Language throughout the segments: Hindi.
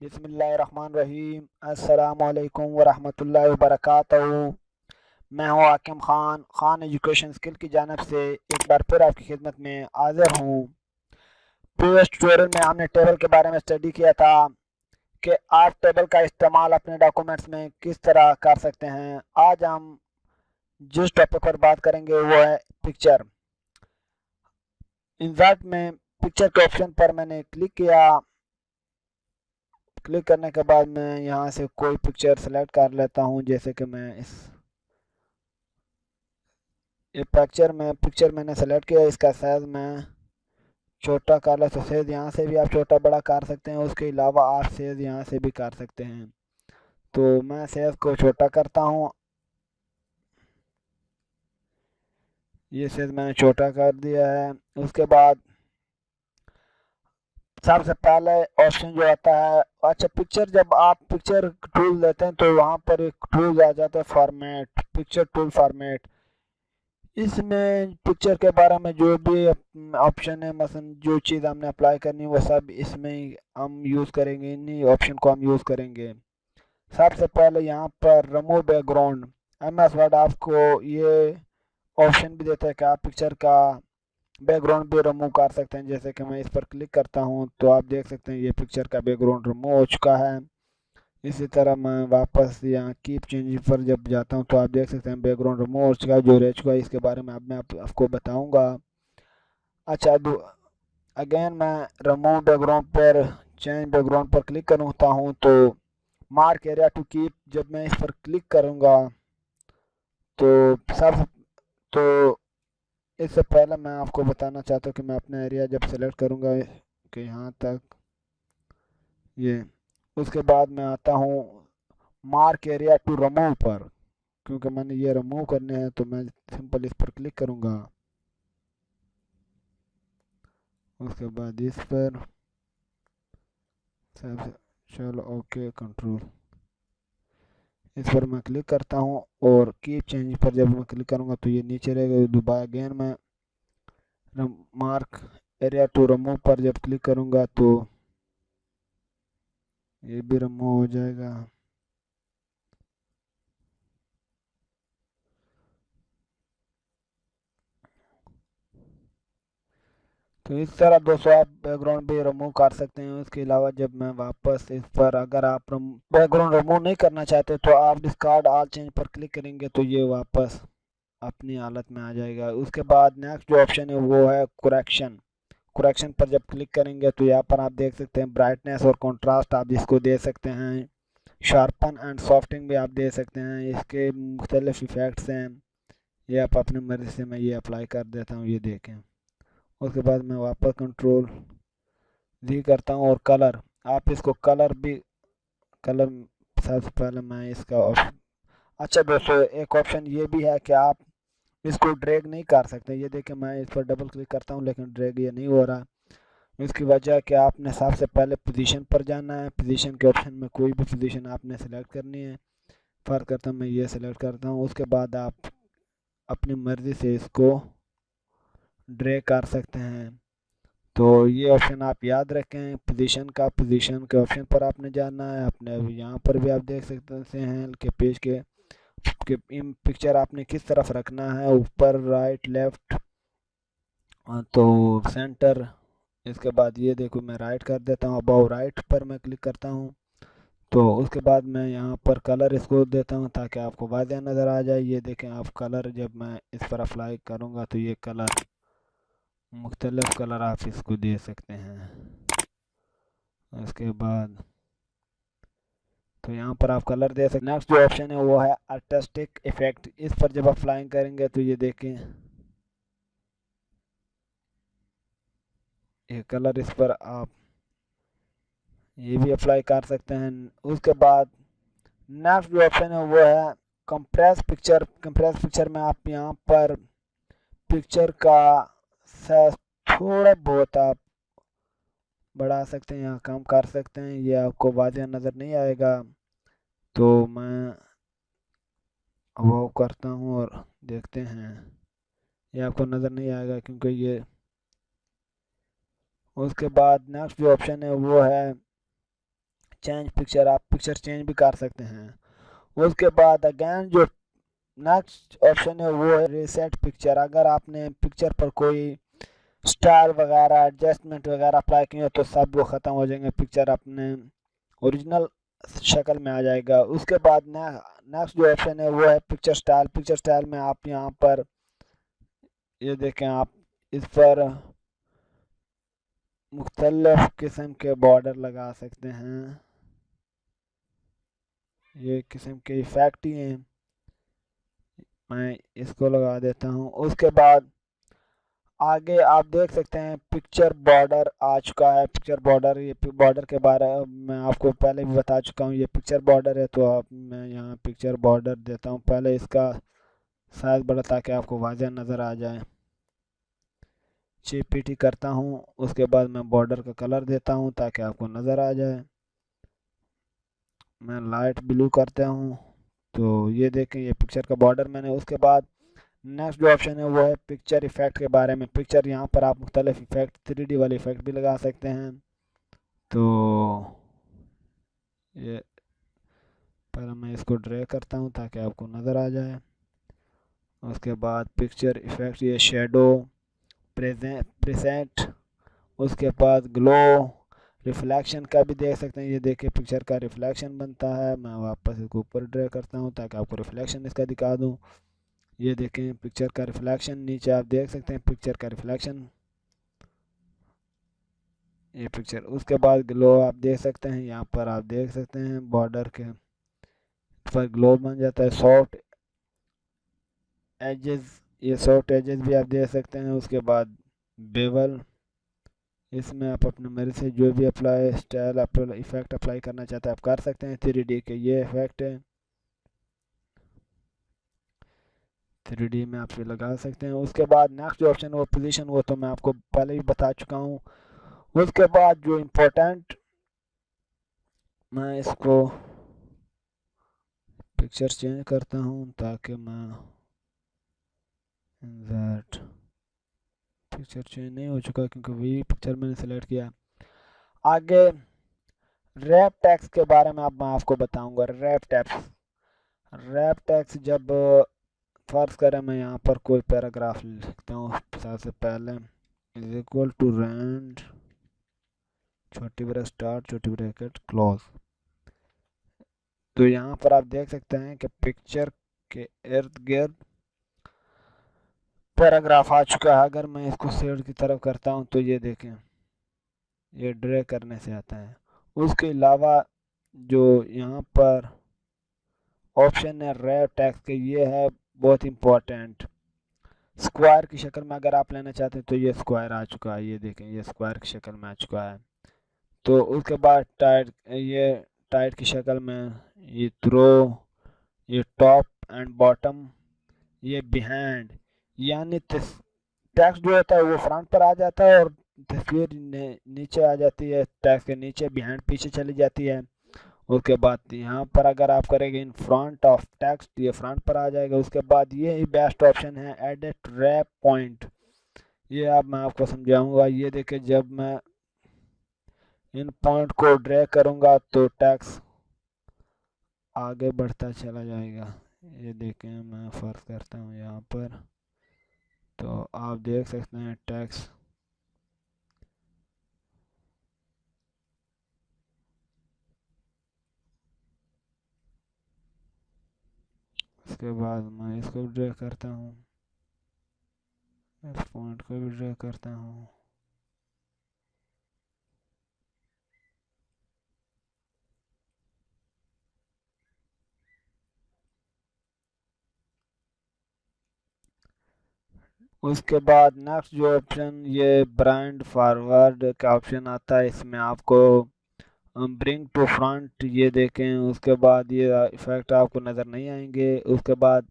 बिस्मिल्लाहिर्रहमानिर्रहीम। अस्सलामुअलैकुम वरहमतुल्लाहि वबरकातुहू। मैं हूँ हाकिम खान एजुकेशन स्किल की जानिब से एक बार फिर आपकी खिदमत में हाजिर हूँ। प्रीवियस ट्यूटोरियल में हमने टेबल के बारे में स्टडी किया था कि आप टेबल का इस्तेमाल अपने डॉक्यूमेंट्स में किस तरह कर सकते हैं। आज हम जिस टॉपिक पर बात करेंगे वो है पिक्चर। इंसर्ट में पिक्चर के ऑप्शन पर मैंने क्लिक किया। क्लिक करने के बाद मैं यहाँ से कोई पिक्चर सेलेक्ट कर लेता हूँ, जैसे कि मैं ये पिक्चर मैंने सेलेक्ट किया। इसका साइज मैं छोटा कर लेता हूँ। साइज यहाँ से भी आप छोटा बड़ा कर सकते हैं, उसके अलावा आप साइज यहाँ से भी कर सकते हैं। तो मैं साइज को छोटा करता हूँ। ये साइज मैंने छोटा कर दिया है। उसके बाद सबसे पहले ऑप्शन जो आता है, अच्छा पिक्चर, जब आप पिक्चर टूल लेते हैं तो वहाँ पर एक टूल आ जाता है फॉर्मेट, पिक्चर टूल फॉर्मेट। इसमें पिक्चर के बारे में जो भी ऑप्शन है, मसलन जो चीज़ हमने अप्लाई करनी है वो सब इसमें ही हम यूज़ करेंगे, इन्हीं ऑप्शन को हम यूज़ करेंगे। सबसे पहले यहाँ पर रिमूव बैकग्राउंड, MS वर्ड आपको ये ऑप्शन भी देता है कि आप पिक्चर का बैकग्राउंड भी रिमूव कर सकते हैं। जैसे कि मैं इस पर क्लिक करता हूँ तो आप देख सकते हैं ये पिक्चर का बैकग्राउंड रिमूव हो चुका है। इसी तरह मैं वापस यहाँ कीप चेंज पर जब जाता हूँ तो आप देख सकते हैं बैकग्राउंड रिमूव हो चुका है। जो रह चुका है इसके बारे में अब मैं आपको बताऊंगा। अच्छा, अगेन मैं रिमूव बैकग्राउंड पर, चेंज बैकग्राउंड पर क्लिक करता हूँ तो मार्क एरिया टू कीप, जब मैं इस पर क्लिक करूँगा तो सब तो इससे पहले मैं आपको बताना चाहता हूँ कि मैं अपना एरिया जब सेलेक्ट करूँगा कि यहाँ तक ये, उसके बाद मैं आता हूँ मार्क एरिया टू रिमूव पर। क्योंकि मैंने ये रिमूव करने हैं तो मैं सिंपल इस पर क्लिक करूँगा। उसके बाद इस पर सब, चलो ओके कंट्रोल, इस पर मैं क्लिक करता हूँ और कीप चेंज पर जब मैं क्लिक करूँगा तो ये नीचे रहेगा। दोबारा अगेन मैं मार्क एरिया टू रिमूव पर जब क्लिक करूँगा तो ये भी रिमूव हो जाएगा। तो इस तरह दोस्तों आप बैकग्राउंड भी रिमूव कर सकते हैं। उसके अलावा जब मैं वापस इस पर, अगर आप बैकग्राउंड रिमूव नहीं करना चाहते तो आप डिस्कार्ड ऑल चेंज पर क्लिक करेंगे तो ये वापस अपनी हालत में आ जाएगा। उसके बाद नेक्स्ट जो ऑप्शन है वो है कुरेक्शन। कुरेक्शन पर जब क्लिक करेंगे तो यहाँ पर आप देख सकते हैं ब्राइटनेस और कंट्रास्ट आप इसको दे सकते हैं। शार्पन एंड सॉफ्टिंग भी आप दे सकते हैं। इसके मुख्तलिफ इफ़ेक्ट्स हैं, ये आप अपनी मर्ज़ी से, मैं ये अप्लाई कर देता हूँ, ये देखें। उसके बाद मैं वापस कंट्रोल जी करता हूँ और कलर, आप इसको कलर भी, कलर सबसे पहले मैं इसका ऑप्शन, अच्छा दोस्तों एक ऑप्शन ये भी है कि आप इसको ड्रैग नहीं कर सकते। ये देखें मैं इस पर डबल क्लिक करता हूँ लेकिन ड्रैग ये नहीं हो रहा। इसकी वजह कि आपने सबसे पहले पोजीशन पर जाना है। पोजीशन के ऑप्शन में कोई भी पोजीशन आपने सेलेक्ट करनी है। फ़र्क करता हूँ, मैं ये सेलेक्ट करता हूँ। उसके बाद आप अपनी मर्ज़ी से इसको ड्रैग कर सकते हैं। तो ये ऑप्शन आप याद रखें, पोजीशन का, पोजीशन के ऑप्शन पर आपने जाना है। अपने यहाँ पर भी आप देख सकते हैं कि पेज के पिक्चर आपने किस तरफ रखना है, ऊपर, राइट, लेफ्ट, तो सेंटर। इसके बाद ये देखो मैं राइट कर देता हूँ, अबाउ राइट पर मैं क्लिक करता हूँ। तो उसके बाद मैं यहाँ पर कलर इसको देता हूँ ताकि आपको वाज़ह नज़र आ जाए। ये देखें आप कलर, जब मैं इस पर अप्लाई करूँगा तो ये कलर, मुख्तलिफ कलर आप इसको दे सकते हैं। उसके बाद तो यहाँ पर आप कलर दे सकते हैं। नेक्स्ट जो ऑप्शन है वो है आर्टिस्टिक इफेक्ट। इस पर जब आप अप्लाई करेंगे तो ये देखें, ये कलर, इस पर आप ये भी अप्लाई कर सकते हैं। उसके बाद नेक्स्ट जो ऑप्शन है वो है कंप्रेस पिक्चर। कंप्रेस पिक्चर में आप यहाँ पर पिक्चर का साइज थोड़ा बहुत आप बढ़ा सकते हैं या कम कर सकते हैं, ये आपको वाज़ह नज़र नहीं आएगा। तो मैं वो करता हूँ और देखते हैं, ये आपको नज़र नहीं आएगा क्योंकि ये। उसके बाद नेक्स्ट जो ऑप्शन है वो है चेंज पिक्चर, आप पिक्चर चेंज भी कर सकते हैं। उसके बाद अगेन जो नेक्स्ट ऑप्शन है वो है रीसेट पिक्चर। अगर आपने पिक्चर पर कोई स्टार वगैरह एडजस्टमेंट वगैरह अप्लाई किए तो सब वो ख़त्म हो जाएंगे, पिक्चर अपने ओरिजिनल शक्ल में आ जाएगा। उसके बाद नेक्स्ट जो ऑप्शन है वो है पिक्चर स्टाइल। पिक्चर स्टाइल में आप यहाँ पर ये देखें, आप इस पर मुख्तलिफ किस्म के बॉर्डर लगा सकते हैं, ये किस्म के इफेक्ट ही हैं, मैं इसको लगा देता हूँ। उसके बाद आगे आप देख सकते हैं पिक्चर बॉर्डर आ चुका है। पिक्चर बॉर्डर, ये बॉर्डर के बारे में मैं आपको पहले भी बता चुका हूँ, ये पिक्चर बॉर्डर है। तो आप मैं यहाँ पिक्चर बॉर्डर देता हूँ, पहले इसका साइज बड़ा ताकि आपको वाज़ह नज़र आ जाए। CPT करता हूँ, उसके बाद मैं बॉर्डर का कलर देता हूँ ताकि आपको नज़र आ जाए। मैं लाइट ब्लू करता हूँ, तो ये देखें ये पिक्चर का बॉर्डर मैंने। उसके बाद नेक्स्ट जो ऑप्शन है वो है पिक्चर इफेक्ट के बारे में। पिक्चर यहाँ पर आप मुख्तलिफ इफेक्ट 3D वाले इफेक्ट भी लगा सकते हैं। तो ये पहले मैं इसको ड्रैग करता हूँ ताकि आपको नज़र आ जाए। उसके बाद पिक्चर इफेक्ट, ये शेडो, प्रेजेंट, उसके बाद ग्लो, रिफ्लेक्शन का भी देख सकते हैं। ये देखिए पिक्चर का रिफ्लेक्शन बनता है। मैं वापस इसको ऊपर ड्रैग करता हूँ ताकि आपको रिफ्लेक्शन इसका दिखा दूँ। ये देखें पिक्चर का रिफ्लेक्शन, नीचे आप देख सकते हैं पिक्चर का रिफ्लेक्शन, ये पिक्चर। उसके बाद ग्लो आप देख सकते हैं, यहाँ पर आप देख सकते हैं बॉर्डर के पर ग्लो बन जाता है। सॉफ्ट एजेस, ये सॉफ्ट एजेस भी आप देख सकते हैं। उसके बाद बेवल, इसमें आप अपने मर्जी से जो भी अप्लाई स्टाइल इफेक्ट अप्लाई करना चाहते हैं आप कर सकते हैं। 3D के ये इफेक्ट है, 3D में आप ये लगा सकते हैं। उसके बाद नेक्स्ट जो ऑप्शन है वो पोजीशन, वो तो मैं आपको पहले ही बता चुका हूँ। उसके बाद जो इम्पोर्टेंट, मैं इसको पिक्चर चेंज करता हूँ ताकि मैं इंसर्ट, पिक्चर चेंज नहीं हो चुका क्योंकि वही पिक्चर मैंने सेलेक्ट किया। आगे रैप टैक्स के बारे में अब मैं आपको बताऊंगा। रैप टैक्स जब फर्ज करें मैं यहाँ पर कोई पैराग्राफ लिखता हूँ, सबसे पहले इज इक्वल टू रैंड छोटी ब्रैकेट स्टार्ट छोटी ब्रैकेट क्लोज। तो यहाँ पर आप देख सकते हैं कि पिक्चर के इर्द गिर्द पैराग्राफ आ चुका है। अगर मैं इसको शेड की तरफ करता हूँ तो ये देखें ये ड्रैग करने से आता है। उसके अलावा जो यहाँ पर ऑप्शन है रैप टैक्स के, ये है बहुत इंपॉर्टेंट। स्क्वायर की शक्ल में अगर आप लेना चाहते हैं तो ये स्क्वायर आ चुका है, ये देखें ये स्क्वायर की शक्ल में आ चुका है। तो उसके बाद टाइट, ये टाइट की शक्ल में, ये थ्रो, ये टॉप एंड बॉटम, ये बिहाइंड, यानी टेक्स्ट जो होता है वो फ्रंट पर आ जाता है और तस्वीर नीचे आ जाती है, टेक्स्ट के नीचे बिहाइंड पीछे चली जाती है। उसके बाद यहाँ पर अगर आप करेंगे इन फ्रंट ऑफ टेक्स्ट, ये फ्रंट पर आ जाएगा। उसके बाद ये ही बेस्ट ऑप्शन है एडिट रैप पॉइंट, ये अब मैं आपको समझाऊंगा। ये देखिए जब मैं इन पॉइंट को ड्रैग करूंगा तो टेक्स्ट आगे बढ़ता चला जाएगा। ये देखें मैं फर्क करता हूँ यहाँ पर, तो आप देख सकते हैं टेक्स्ट उसके बाद मैं इसको ड्रैग करता हूँ, इस पॉइंट को भी ड्रैग करता हूँ। उसके बाद नेक्स्ट जो ऑप्शन ये ब्रांड फॉरवर्ड का ऑप्शन आता है, इसमें आपको ब्रिंग टू फ्रंट, ये देखें। उसके बाद ये इफेक्ट आपको नज़र नहीं आएंगे। उसके बाद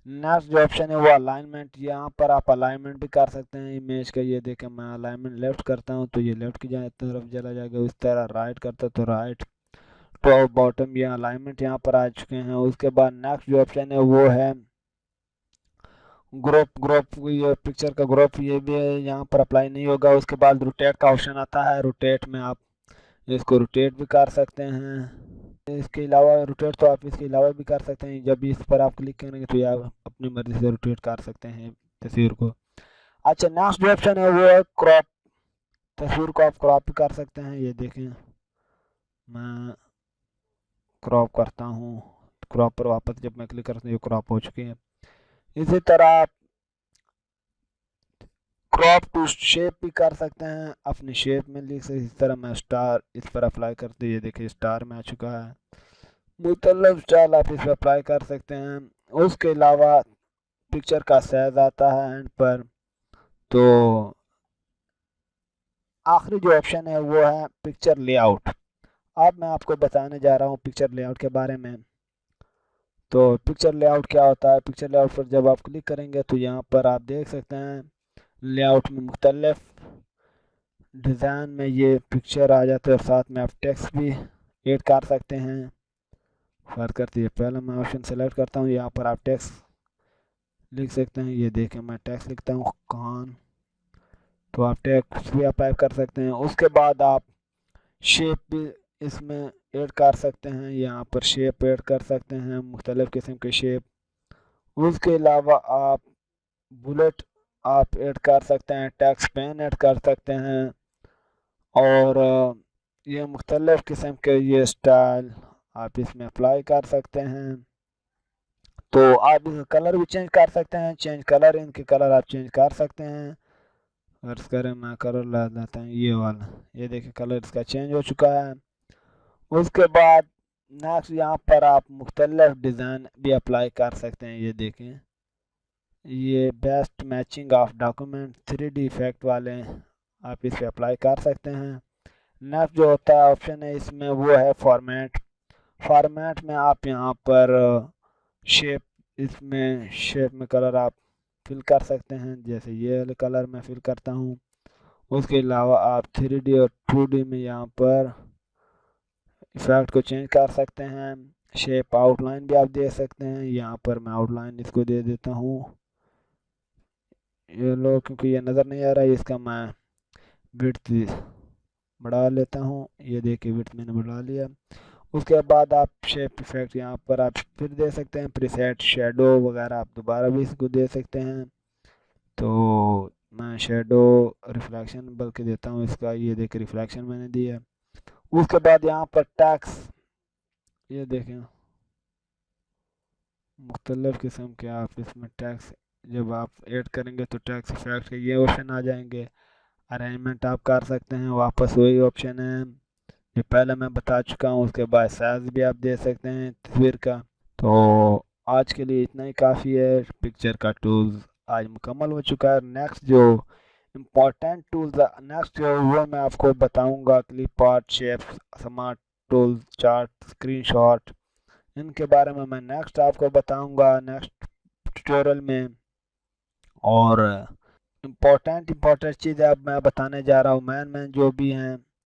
नेक्स्ट जो ऑप्शन है वो अलाइनमेंट, यहाँ पर आप अलाइनमेंट भी कर सकते हैं इमेज का। ये देखें मैं अलाइनमेंट लेफ्ट करता हूँ तो ये लेफ्ट की तरफ चला जाएगा, उस तरह राइट करता तो राइट, टॉप बॉटम, ये अलाइनमेंट यहाँ पर आ चुके हैं। उसके बाद नेक्स्ट जो ऑप्शन है वो है ग्रुप, ये पिक्चर का ग्रुप, ये भी यहाँ पर अप्लाई नहीं होगा। उसके बाद रोटेट का ऑप्शन आता है, रोटेट में आप इसको रोटेट भी कर सकते हैं। इसके अलावा रोटेट तो आप इसके अलावा भी कर सकते हैं, जब इस पर आप क्लिक करेंगे तो ये आप अपनी मर्जी से रोटेट कर सकते हैं तस्वीर को। अच्छा, नेक्स्ट जो ऑप्शन है वो है क्रॉप। तस्वीर को आप क्रॉप भी कर सकते हैं। ये देखें, मैं क्रॉप करता हूँ, क्रॉप पर वापस जब मैं क्लिक करता हूँ ये क्रॉप हो चुकी है। इसी तरह आप क्रॉप टू शेप भी कर सकते हैं, अपनी शेप में लिख सकते। इस तरह मैं स्टार इस पर अप्लाई करते, ये देखिए स्टार में आ चुका है। मुख्तलिफ स्टाइल आप इस पर अप्लाई कर सकते हैं। उसके अलावा पिक्चर का साइज आता है एंड पर। तो आखिरी जो ऑप्शन है वो है पिक्चर लेआउट। अब मैं आपको बताने जा रहा हूँ पिक्चर लेआउट के बारे में। तो पिक्चर लेआउट क्या होता है? पिक्चर लेआउट पर जब आप क्लिक करेंगे तो यहाँ पर आप देख सकते हैं लेआउट में मुख्तलिफ डिज़ाइन में ये पिक्चर आ जाते हैं और साथ में आप टेक्स्ट भी ऐड कर सकते हैं। फर्क करती है, पहले मैं ऑप्शन सेलेक्ट करता हूँ, यहाँ पर आप टेक्स्ट लिख सकते हैं। ये देखें, मैं टेक्स्ट लिखता हूँ खान, तो आप टेक्स्ट भी अप्लाई कर सकते हैं। उसके बाद आप शेप भी इसमें ऐड कर सकते हैं, यहाँ पर शेप ऐड कर सकते हैं, मुख्तलिफ़ किस्म के शेप। उसके अलावा आप बुलेट आप ऐड कर सकते हैं, टेक्स्ट पेन ऐड कर सकते हैं, और ये मुख्तलिफ़ किस्म के ये स्टाइल आप इसमें अप्लाई कर सकते हैं। तो आप इसका कलर भी चेंज कर सकते हैं, चेंज कलर, इनके कलर आप चेंज कर सकते हैं। फर्ज करें मैं कलर ला लेता हूँ ये वाला, ये देखिए कलर इसका चेंज हो चुका है। उसके बाद नेक्स्ट यहाँ पर आप मुख्तलिफ डिज़ाइन भी अप्लाई कर सकते हैं। ये देखें, ये best matching of document 3D effect वाले आप इस पे अप्लाई कर सकते हैं। नेक्स्ट जो होता है ऑप्शन है इसमें वो है फॉर्मेट। फॉर्मेट में आप यहाँ पर शेप, इसमें शेप में कलर आप फिल कर सकते हैं, जैसे ये वाले कलर मैं फिल करता हूँ। उसके अलावा आप 3D और 2D में यहाँ पर इफेक्ट को चेंज कर सकते हैं। शेप आउटलाइन भी आप दे सकते हैं, यहाँ पर मैं आउटलाइन इसको दे देता हूँ। ये लो, क्योंकि ये नज़र नहीं आ रहा है, इसका मैं विड्थ बढ़ा लेता हूँ। ये देखिए विड्थ मैंने बढ़ा लिया। उसके बाद आप शेप इफेक्ट यहाँ पर आप फिर दे सकते हैं, प्रीसेट शेडो वगैरह आप दोबारा भी इसको दे सकते हैं। तो मैं शेडो रिफ्लेक्शन बल्कि देता हूँ इसका, ये देखिए रिफ्लेक्शन मैंने दिया। उसके बाद यहाँ पर टैक्स, ये देखें मुख्तलिफ़ किस्म के आप इसमें टैक्स जब आप ऐड करेंगे तो टैक्स इफेक्ट के ये ऑप्शन आ जाएंगे। अरेंजमेंट आप कर सकते हैं, वापस वही ऑप्शन है जो पहले मैं बता चुका हूँ। उसके बाद साइज भी आप दे सकते हैं तस्वीर का। तो आज के लिए इतना ही काफ़ी है। पिक्चर का टूल्स आज मुकम्मल हो चुका है। नेक्स्ट जो इम्पोर्टेंट टूल्स नेक्स्ट जो वो मैं आपको बताऊंगा, clip art, shapes, smart tools, chart, screenshot, इनके बारे में मैं नेक्स्ट आपको बताऊंगा नेक्स्ट ट्यूटोरियल में। और इम्पोर्टेंट चीज़ें अब मैं बताने जा रहा हूँ, मैन जो भी हैं